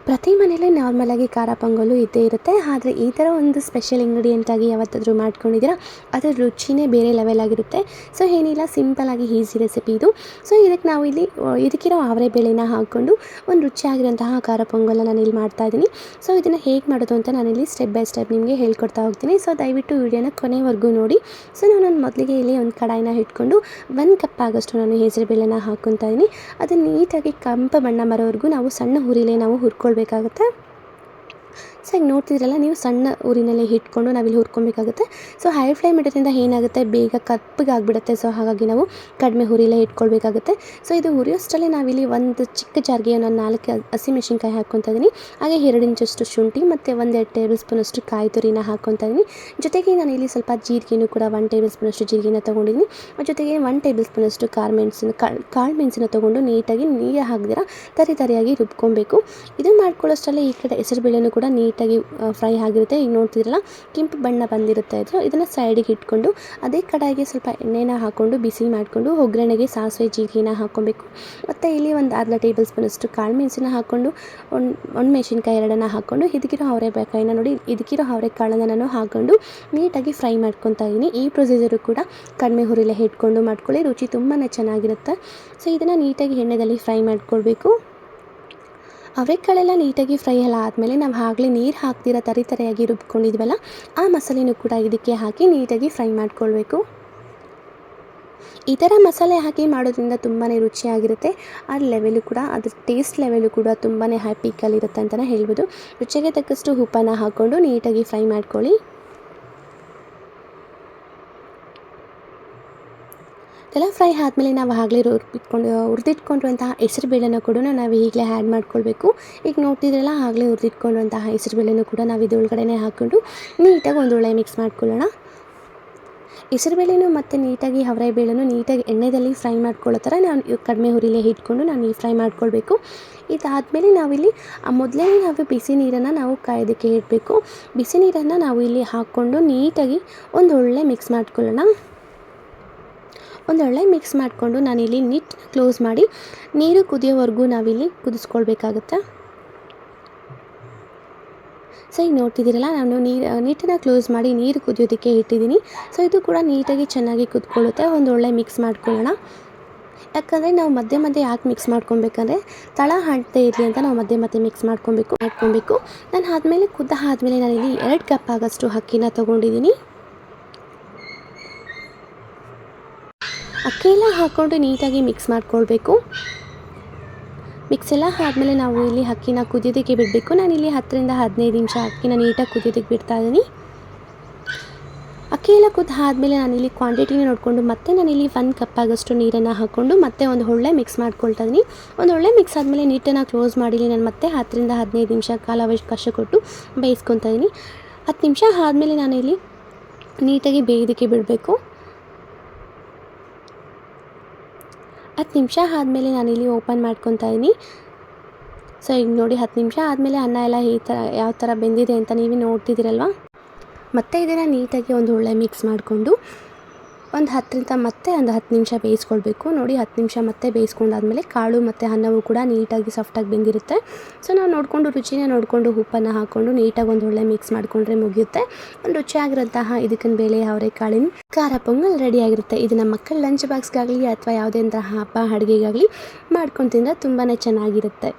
ಪ್ರತಿ ಮನೇಲಿ ನಾರ್ಮಲಾಗಿ ಖಾರ ಪೊಂಗಲ್ಲು ಇದ್ದೇ ಇರುತ್ತೆ. ಆದರೆ ಈ ಥರ ಒಂದು ಸ್ಪೆಷಲ್ ಇಂಗ್ರೀಡಿಯೆಂಟಾಗಿ ಯಾವತ್ತಾದರೂ ಮಾಡ್ಕೊಂಡಿದ್ದೀರಾ, ಅದರ ರುಚಿನೇ ಬೇರೆ ಲೆವೆಲ್ ಆಗಿರುತ್ತೆ. ಸೊ ಏನಿಲ್ಲ, ಸಿಂಪಲ್ಲಾಗಿ ಈಸಿ ರೆಸಿಪಿ ಇದು. ಸೊ ಇದಕ್ಕೆ ನಾವು ಇಲ್ಲಿ ಇದಕ್ಕಿರೋ ಅವರೆ ಬೇಳೆನ ಹಾಕ್ಕೊಂಡು ಒಂದು ರುಚಿಯಾಗಿರೋಂತಹ ಖಾರ ಪೊಂಗಲ್ನ ನಾನಿಲ್ಲಿ ಮಾಡ್ತಾಯಿದ್ದೀನಿ. ಸೊ ಇದನ್ನು ಹೇಗೆ ಮಾಡೋದು ಅಂತ ನಾನಿಲ್ಲಿ ಸ್ಟೆಪ್ ಬೈ ಸ್ಟೆಪ್ ನಿಮಗೆ ಹೇಳ್ಕೊಡ್ತಾ ಹೋಗ್ತೀನಿ. ಸೊ ದಯವಿಟ್ಟು ವಿಡಿಯೋನ ಕೊನೆವರೆಗೂ ನೋಡಿ. ಸೊ ನಾನು ಮೊದಲಿಗೆ ಇಲ್ಲಿ ಒಂದು ಕಡಾಯಿನ ಇಟ್ಕೊಂಡು 1 ಕಪ್ ಆಗೋಷ್ಟು ನಾನು ಹೆಸರು ಬೇಳೆನ ಹಾಕ್ಕೊತಾ ಇದ್ದೀನಿ. ಅದನ್ನು ನೀಟಾಗಿ ಕೆಂಪು ಬಣ್ಣ ಬರೋವರೆಗೂ ನಾವು ಸಣ್ಣ ಉರಿಲೇ ನಾವು ಹುರ್ಕೊಳ್ಬೇಕಾಗುತ್ತೆ. ಸೊ ಈಗ ನೋಡ್ತಿದ್ರಲ್ಲ ನೀವು, ಸಣ್ಣ ಊರಿನಲ್ಲಿ ಇಟ್ಕೊಂಡು ನಾವಿಲ್ಲಿ ಹುರ್ಕೊಬೇಕಾಗುತ್ತೆ. ಸೊ ಹೈ ಫ್ಲೇಮ್ ಇಡೋದ್ರಿಂದ ಏನಾಗುತ್ತೆ, ಬೇಗ ಕಪ್ಪಗೆ ಆಗಿಬಿಡುತ್ತೆ. ಸೊ ಹಾಗಾಗಿ ನಾವು ಕಡಿಮೆ ಉರಿಲೇ ಇಟ್ಕೊಳ್ಬೇಕಾಗುತ್ತೆ. ಸೊ ಇದು ಉರಿಯೋಷ್ಟರಲ್ಲಿ ನಾವಿಲ್ಲಿ ಒಂದು ಚಿಕ್ಕ ಜಾರ್ಗೆ ನಾನು 4 ಹಸಿಮೆಣಸಿನ್ಕಾಯಿ ಹಾಕ್ಕೊತಾ ಇದ್ದೀನಿ. ಹಾಗೆ 2 ಇಂಚಷ್ಟು ಶುಂಠಿ ಮತ್ತು 1-2 ಟೇಬಲ್ ಸ್ಪೂನಷ್ಟು ಕಾಯಿ ತುರಿನ ಹಾಕ್ಕೊತಾ ಇದ್ದೀನಿ. ಜೊತೆಗೆ ನಾನು ಇಲ್ಲಿ ಸ್ವಲ್ಪ ಜೀರಿಗೆನೂ ಕೂಡ 1 ಟೇಬಲ್ ಸ್ಪೂನಷ್ಟು ಜೀರಿಗೆನ ತೊಗೊಂಡಿದ್ದೀನಿ. ಜೊತೆಗೆ 1 ಟೇಬಲ್ ಸ್ಪೂನಷ್ಟು ಕಾಳು ಮೆಣಸನ್ನ ತೊಗೊಂಡು ನೀಟಾಗಿ ನೀರು ಹಾಕ್ದಿರ ತರಿಯಾಗಿ ರುಬ್ಕೊಬೇಕು. ಇದು ಮಾಡ್ಕೊಳ್ಳೋಷ್ಟರಲ್ಲಿ ಈ ಕಡೆ ಹೆಸರುಬೇಳೆನೂ ಕೂಡ ನೀಟಾಗಿ ಫ್ರೈ ಆಗಿರುತ್ತೆ. ಈಗ ನೋಡ್ತಿದ್ರಲ್ಲ, ಕೆಂಪು ಬಣ್ಣ ಬಂದಿರುತ್ತೆ. ಇದನ್ನು ಸೈಡಿಗೆ ಇಟ್ಕೊಂಡು ಅದೇ ಕಡಾಯಿಗೆ ಸ್ವಲ್ಪ ಎಣ್ಣೆನ ಹಾಕ್ಕೊಂಡು ಬಿಸಿ ಮಾಡಿಕೊಂಡು ಒಗ್ಗರಣೆಗೆ ಸಾಸಿವೆ ಜೀರಿಗೆನ ಹಾಕ್ಕೊಬೇಕು. ಮತ್ತು ಇಲ್ಲಿ ಒಂದು 1/2 ಟೇಬಲ್ ಸ್ಪೂನಷ್ಟು ಕಾಳು ಮೆಣಸನ್ನ ಹಾಕ್ಕೊಂಡು ಒಂದು ಮೆಣಸಿನ್ಕಾಯಿ 2 ಹಾಕ್ಕೊಂಡು ಇದಕ್ಕಿರೋ ಅವರೆಕಾಯಿನ ನೋಡಿ, ಇದಕ್ಕಿರೋ ಅವರೆಕಾಳನ್ನು ನಾನು ಹಾಕ್ಕೊಂಡು ನೀಟಾಗಿ ಫ್ರೈ ಮಾಡ್ಕೊತಾ ಇದ್ದೀನಿ. ಈ ಪ್ರೊಸೀಜರು ಕೂಡ ಕಡಿಮೆ ಹುರಿಲೇ ಇಟ್ಕೊಂಡು ಮಾಡ್ಕೊಳ್ಳಿ, ರುಚಿ ತುಂಬಾ ಚೆನ್ನಾಗಿರುತ್ತೆ. ಸೊ ಇದನ್ನು ನೀಟಾಗಿ ಎಣ್ಣೆಯಲ್ಲಿ ಫ್ರೈ ಮಾಡ್ಕೊಳ್ಬೇಕು. ಅವರೆಕಾಳೆಲ್ಲ ನೀಟಾಗಿ ಫ್ರೈ ಎಲ್ಲ ಆದಮೇಲೆ ನಾವು ಆಗಲೇ ನೀರು ಹಾಕ್ದಿರ ತರಿಯಾಗಿ ರುಬ್ಕೊಂಡಿದ್ವಲ್ಲ, ಆ ಮಸಾಲೆನೂ ಕೂಡ ಇದಕ್ಕೆ ಹಾಕಿ ನೀಟಾಗಿ ಫ್ರೈ ಮಾಡ್ಕೊಳ್ಬೇಕು. ಈ ಥರ ಮಸಾಲೆ ಹಾಕಿ ಮಾಡೋದ್ರಿಂದ ತುಂಬಾ ರುಚಿಯಾಗಿರುತ್ತೆ. ಆ ಲೆವೆಲು ಕೂಡ, ಅದ್ರ ಟೇಸ್ಟ್ ಲೆವೆಲು ಕೂಡ ತುಂಬಾ ಹೈ ಪೀಕಲ್ಲಿರುತ್ತೆ ಅಂತಲೇ ಹೇಳ್ಬೋದು. ರುಚಿಗೆ ತಕ್ಕಷ್ಟು ಉಪ್ಪನ್ನು ಹಾಕ್ಕೊಂಡು ನೀಟಾಗಿ ಫ್ರೈ ಮಾಡ್ಕೊಳ್ಳಿ. ಎಲ್ಲ ಫ್ರೈ ಆದಮೇಲೆ ನಾವು ಆಗಲೇ ಹುರಿದಿಟ್ಕೊಂಡಿರುವಂತಹ ಹೆಸರುಬೇಳೆನ ಕೂಡ ನಾವು ಈಗಲೇ ಆ್ಯಡ್ ಮಾಡ್ಕೊಳ್ಬೇಕು. ಈಗ ನೋಡ್ತಿದ್ರಲ್ಲ, ಆಗಲೇ ಹುರಿದಿಟ್ಕೊಂಡಿರುವಂತಹ ಹೆಸರುಬೇಳೆನೂ ಕೂಡ ನಾವು ಇದರೊಳಗಡೆ ಹಾಕ್ಕೊಂಡು ನೀಟಾಗಿ ಒಂದೊಳ್ಳೆ ಮಿಕ್ಸ್ ಮಾಡ್ಕೊಳ್ಳೋಣ. ಹೆಸರುಬೇಳೆನೂ ಮತ್ತು ನೀಟಾಗಿ ಅವರೆಬೇಳೆನೂ ನೀಟಾಗಿ ಎಣ್ಣೆಯಲ್ಲಿ ಫ್ರೈ ಮಾಡ್ಕೊಳ್ಳೋ ಥರ ನಾನು ಕಡಿಮೆ ಹುರಿಲೇ ಇಟ್ಕೊಂಡು ನಾನು ಫ್ರೈ ಮಾಡ್ಕೊಳ್ಬೇಕು. ಇದಾದಮೇಲೆ ನಾವಿಲ್ಲಿ ಮೊದಲೇ ನಾವು ಬಿಸಿ ನೀರನ್ನು ನಾವು ಕಾಯೋದಕ್ಕೆ ಇಡಬೇಕು. ಬಿಸಿ ನೀರನ್ನು ನಾವು ಇಲ್ಲಿ ಹಾಕ್ಕೊಂಡು ನೀಟಾಗಿ ಒಂದೊಳ್ಳೆ ಮಿಕ್ಸ್ ಮಾಡ್ಕೊಳ್ಳೋಣ. ಒಂದೊಳ್ಳೆ ಮಿಕ್ಸ್ ಮಾಡಿಕೊಂಡು ನಾನಿಲ್ಲಿ ನೀಟನ್ನ ಕ್ಲೋಸ್ ಮಾಡಿ ನೀರು ಕುದಿಯೋವರೆಗೂ ನಾವಿಲ್ಲಿ ಕುದಿಸ್ಕೊಳ್ಬೇಕಾಗುತ್ತೆ. ಸೊ ಈಗ ನೋಡ್ತಿದ್ದೀರಲ್ಲ, ನಾನು ನೀಟನ್ನು ಕ್ಲೋಸ್ ಮಾಡಿ ನೀರು ಕುದಿಯೋದಕ್ಕೆ ಇಟ್ಟಿದ್ದೀನಿ. ಸೊ ಇದು ಕೂಡ ನೀಟಾಗಿ ಚೆನ್ನಾಗಿ ಕುದ್ಕೊಳ್ಳುತ್ತೆ. ಒಂದೊಳ್ಳೆ ಮಿಕ್ಸ್ ಮಾಡ್ಕೊಳ್ಳೋಣ. ಯಾಕಂದರೆ ನಾವು ಮಧ್ಯೆ ಯಾಕೆ ಮಿಕ್ಸ್ ಮಾಡ್ಕೊಬೇಕಂದ್ರೆ ತಳ ಹಾಡ್ತಾ ಇರಲಿ ಅಂತ ನಾವು ಮಧ್ಯೆ ಮಿಕ್ಸ್ ಮಾಡ್ಕೊಬೇಕು. ನಾನು ಆದಮೇಲೆ ನಾನಿಲ್ಲಿ 2 ಕಪ್ ಆಗೋಷ್ಟು ಅಕ್ಕಿನ ತೊಗೊಂಡಿದ್ದೀನಿ. ಅಕ್ಕಿಯೆಲ್ಲ ಹಾಕ್ಕೊಂಡು ನೀಟಾಗಿ ಮಿಕ್ಸ್ ಮಾಡ್ಕೊಳ್ಬೇಕು. ಮಿಕ್ಸ್ ಎಲ್ಲ ಆದಮೇಲೆ ನಾವು ಇಲ್ಲಿ ಅಕ್ಕಿನ ಕುದಿಯೋದಕ್ಕೆ ಬಿಡಬೇಕು. ನಾನಿಲ್ಲಿ 10ರಿಂದ 15 ನಿಮಿಷ ಅಕ್ಕಿನ ನೀಟಾಗಿ ಕುದಿಯೋದಕ್ಕೆ ಬಿಡ್ತಾ ಇದ್ದೀನಿ. ಅಕ್ಕಿ ಎಲ್ಲ ಆದಮೇಲೆ ನಾನಿಲ್ಲಿ ಕ್ವಾಂಟಿಟಿನ ನೋಡಿಕೊಂಡು ಮತ್ತೆ ನಾನಿಲ್ಲಿ 1 ಕಪ್ ಆಗೋಷ್ಟು ನೀರನ್ನು ಹಾಕ್ಕೊಂಡು ಮತ್ತೆ ಒಂದು ಒಳ್ಳೆ ಮಿಕ್ಸ್ ಮಾಡ್ಕೊಳ್ತಾ ಇದ್ದೀನಿ. ಒಂದು ಒಳ್ಳೆ ಮಿಕ್ಸ್ ಆದಮೇಲೆ ನೀಟನ್ನು ಕ್ಲೋಸ್ ಮಾಡಿ ನಾನು ಮತ್ತೆ 10ರಿಂದ 15 ನಿಮಿಷ ಕಾಲಾವಕಾಶ ಕೊಟ್ಟು ಬೇಯಿಸ್ಕೊತಾ ಇದ್ದೀನಿ. 10 ನಿಮಿಷ ಆದಮೇಲೆ ನಾನಿಲ್ಲಿ ನೀಟಾಗಿ ಬೇಯೋದಕ್ಕೆ ಬಿಡಬೇಕು. 10 ನಿಮಿಷ ಆದಮೇಲೆ ನಾನಿಲ್ಲಿ ಓಪನ್ ಮಾಡ್ಕೊತಾ ಇದ್ದೀನಿ. ಸೊ ಈಗ ನೋಡಿ, 10 ನಿಮಿಷ ಆದಮೇಲೆ ಅನ್ನ ಎಲ್ಲ ಈ ಥರ ಯಾವ ಥರ ಬೆಂದಿದೆ ಅಂತ ನೀವೇ ನೋಡ್ತಿದ್ದೀರಲ್ವ. ಮತ್ತು ಇದನ್ನು ನೀಟಾಗಿ ಒಂದು ಒಳ್ಳೆ ಮಿಕ್ಸ್ ಮಾಡಿಕೊಂಡು ಒಂದು 10 ನಿಮಿಷ ಬೇಯಿಸ್ಕೊಳ್ಬೇಕು. ನೋಡಿ, 10 ನಿಮಿಷ ಮತ್ತೆ ಬೇಯಿಸ್ಕೊಂಡಾದ್ಮೇಲೆ ಕಾಳು ಮತ್ತು ಅನ್ನವು ಕೂಡ ನೀಟಾಗಿ ಸಾಫ್ಟಾಗಿ ಬೆಂದಿರುತ್ತೆ. ಸೊ ನಾವು ರುಚಿನ ನೋಡಿಕೊಂಡು ಉಪ್ಪನ್ನು ಹಾಕ್ಕೊಂಡು ನೀಟಾಗಿ ಒಂದು ಒಳ್ಳೆ ಮಿಕ್ಸ್ ಮಾಡಿಕೊಂಡ್ರೆ ಮುಗಿಯುತ್ತೆ. ಒಂದು ರುಚಿಯಾಗಿರೋಂತಹ ಇದಕ್ಕಿನ ಬೇಳೆ ಅವರೆಕಾಳಿನ ಖಾರ ಪೊಂಗಲ್ ರೆಡಿಯಾಗಿರುತ್ತೆ. ಇದು ನಮ್ಮ ಮಕ್ಕಳ ಲಂಚ್ ಬಾಕ್ಸ್ಗಾಗಲಿ ಅಥವಾ ಯಾವುದೇ ಹಬ್ಬ ಅಡುಗೆಗಾಗಲಿ ಮಾಡ್ಕೊಂಡು ತಿಂದರೆ ತುಂಬಾ ಚೆನ್ನಾಗಿರುತ್ತೆ.